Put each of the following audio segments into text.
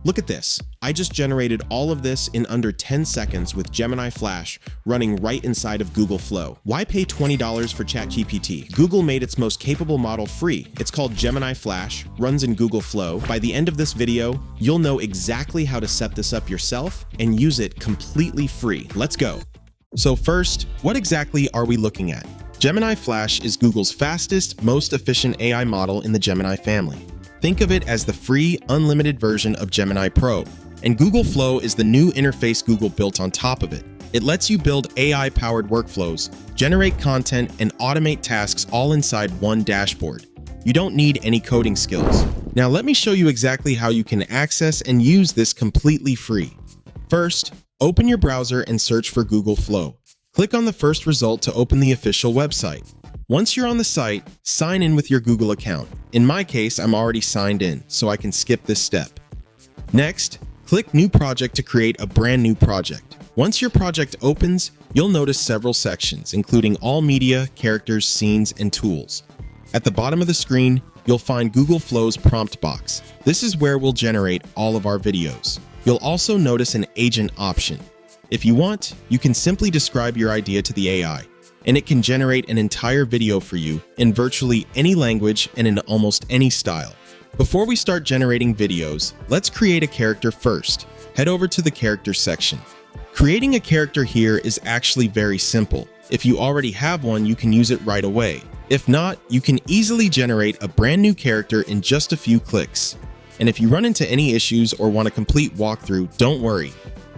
Look at this. I just generated all of this in under 10 seconds with Gemini Flash running right inside of Google Flow. Why pay $20 for ChatGPT? Google made its most capable model free. It's called Gemini Flash, runs in Google Flow. By the end of this video, you'll know exactly how to set this up yourself and use it completely free. Let's go. So first, what exactly are we looking at? Gemini Flash is Google's fastest, most efficient AI model in the Gemini family. Think of it as the free, unlimited version of Gemini Pro, and Google Flow is the new interface Google built on top of it. It lets you build AI-powered workflows, generate content, and automate tasks all inside one dashboard. You don't need any coding skills. Now let me show you exactly how you can access and use this completely free. First, open your browser and search for Google Flow. Click on the first result to open the official website. Once you're on the site, sign in with your Google account. In my case, I'm already signed in, so I can skip this step. Next, click New Project to create a brand new project. Once your project opens, you'll notice several sections, including all media, characters, scenes, and tools. At the bottom of the screen, you'll find Google Flow's prompt box. This is where we'll generate all of our videos. You'll also notice an agent option. If you want, you can simply describe your idea to the AI, and it can generate an entire video for you in virtually any language and in almost any style. Before we start generating videos, let's create a character first. Head over to the character section. Creating a character here is actually very simple. If you already have one, you can use it right away. If not, you can easily generate a brand new character in just a few clicks. And if you run into any issues or want a complete walkthrough, don't worry.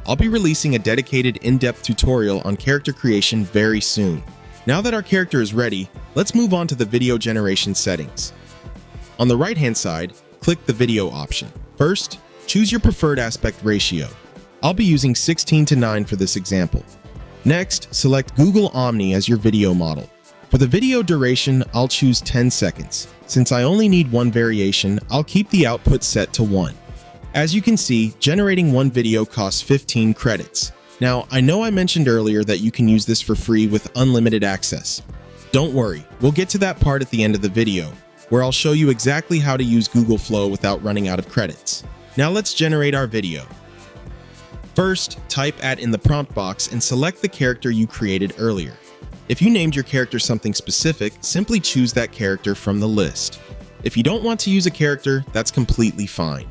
I'll be releasing a dedicated in-depth tutorial on character creation very soon. Now that our character is ready, let's move on to the video generation settings. On the right-hand side, click the video option. First, choose your preferred aspect ratio. I'll be using 16:9 for this example. Next, select Google Omni as your video model. For the video duration, I'll choose 10 seconds. Since I only need one variation, I'll keep the output set to 1. As you can see, generating one video costs 15 credits. Now, I know I mentioned earlier that you can use this for free with unlimited access. Don't worry, we'll get to that part at the end of the video, where I'll show you exactly how to use Google Flow without running out of credits. Now let's generate our video. First, type in the prompt box and select the character you created earlier. If you named your character something specific, simply choose that character from the list. If you don't want to use a character, that's completely fine.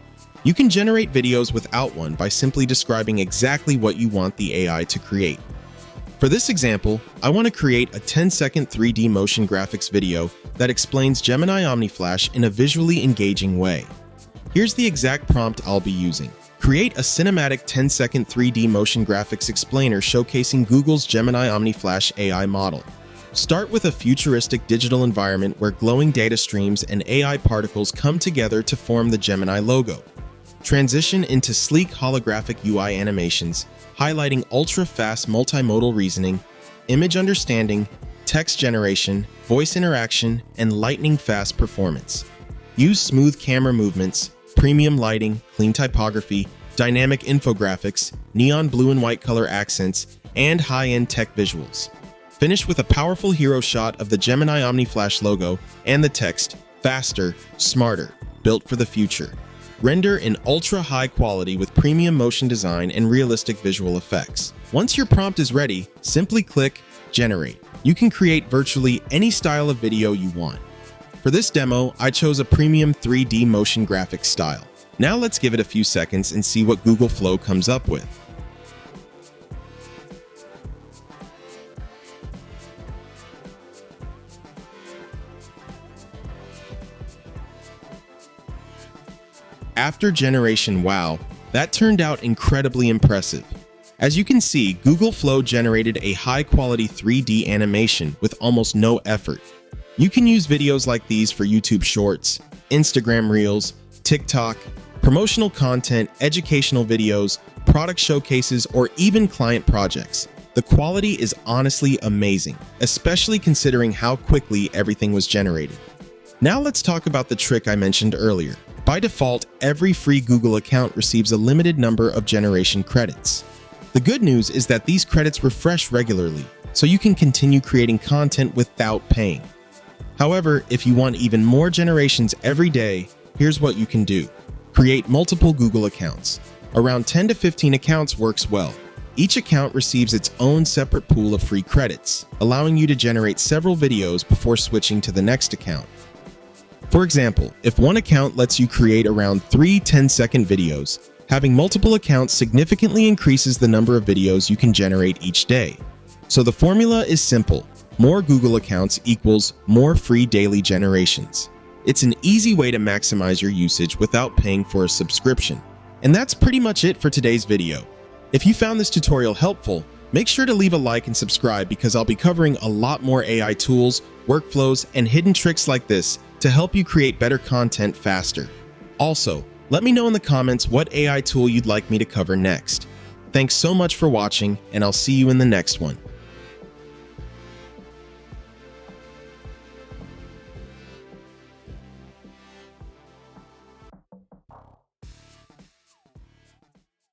You can generate videos without one by simply describing exactly what you want the AI to create. For this example, I want to create a 10-second 3D motion graphics video that explains Gemini Omni Flash in a visually engaging way. Here's the exact prompt I'll be using. Create a cinematic 10-second 3D motion graphics explainer showcasing Google's Gemini Omni Flash AI model. Start with a futuristic digital environment where glowing data streams and AI particles come together to form the Gemini logo. Transition into sleek holographic UI animations, highlighting ultra-fast multimodal reasoning, image understanding, text generation, voice interaction, and lightning-fast performance. Use smooth camera movements, premium lighting, clean typography, dynamic infographics, neon blue and white color accents, and high-end tech visuals. Finish with a powerful hero shot of the Gemini Omni Flash logo and the text, "Faster, Smarter, Built for the Future." Render in ultra-high quality with premium motion design and realistic visual effects. Once your prompt is ready, simply click Generate. You can create virtually any style of video you want. For this demo, I chose a premium 3D motion graphics style. Now let's give it a few seconds and see what Google Flow comes up with. After generation, wow, that turned out incredibly impressive. As you can see, Google Flow generated a high-quality 3D animation with almost no effort. You can use videos like these for YouTube Shorts, Instagram Reels, TikTok, promotional content, educational videos, product showcases, or even client projects. The quality is honestly amazing, especially considering how quickly everything was generated. Now let's talk about the trick I mentioned earlier. By default, every free Google account receives a limited number of generation credits. The good news is that these credits refresh regularly, so you can continue creating content without paying. However, if you want even more generations every day, here's what you can do. Create multiple Google accounts. Around 10 to 15 accounts works well. Each account receives its own separate pool of free credits, allowing you to generate several videos before switching to the next account. For example, if one account lets you create around 3 10-second videos, having multiple accounts significantly increases the number of videos you can generate each day. So the formula is simple. More Google accounts equals more free daily generations. It's an easy way to maximize your usage without paying for a subscription. And that's pretty much it for today's video. If you found this tutorial helpful, make sure to leave a like and subscribe because I'll be covering a lot more AI tools, workflows, and hidden tricks like this to help you create better content faster. Also, let me know in the comments what AI tool you'd like me to cover next. Thanks so much for watching, and I'll see you in the next one.